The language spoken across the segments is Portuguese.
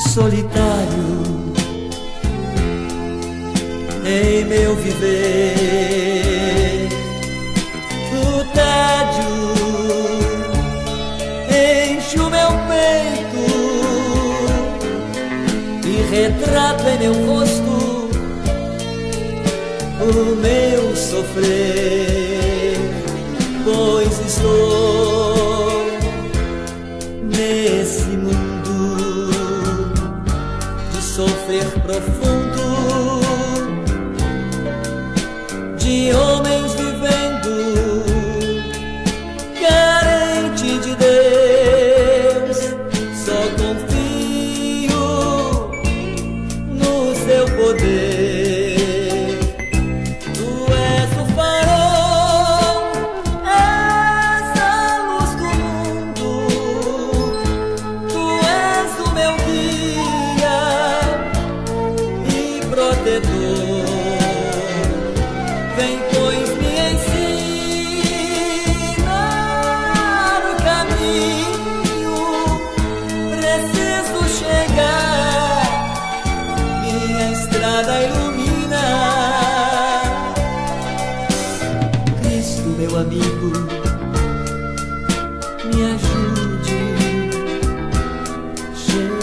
solitário em meu viver. O tédio enche o meu peito e retrata em meu rosto o meu sofrer, pois estou nesse mundo de sofrer profundo, de homens vivendo carente de Deus. Só confio no seu poder. Tu és o farol, és a luz do mundo, tu és o meu guia e protetor. Vem, pois, me ensinar o caminho. Preciso chegar, minha estrada ilumina. Cristo, meu amigo, me ajude a chegar.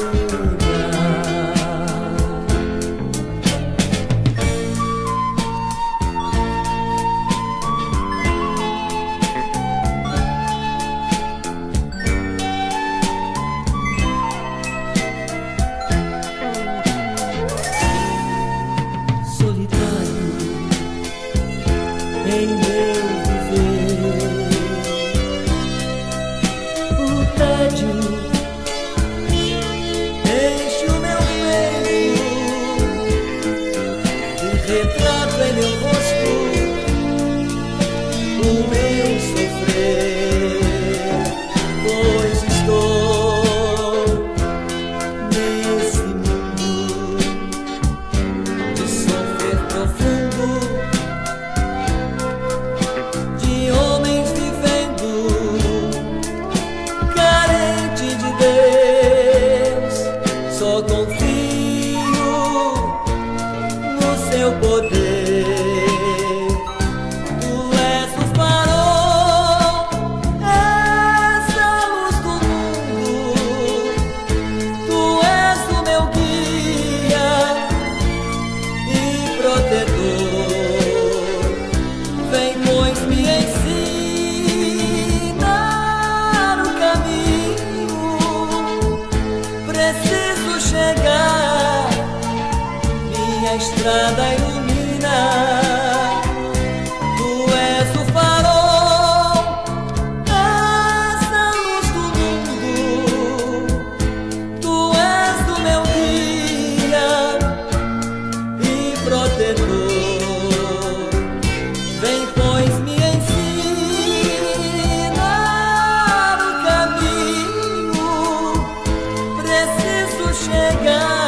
Solitário em meu viver, o tédio enche o meu peito e retrata em meu rosto o meu sofrer, pois estou nesse mundo de sofrer profundo, de homens vivendo carente de Deus. Só confio no seu poder. Tu és o farol, és a luz do mundo, tu és o meu guia e protetor. Vem, pois, me ensinar o caminho. Preciso chegar, minha estrada ilumina. Tu és o farol, és a luz do mundo, tu és o meu guia e protetor. Vem, pois, me ensinar o caminho. Preciso chegar,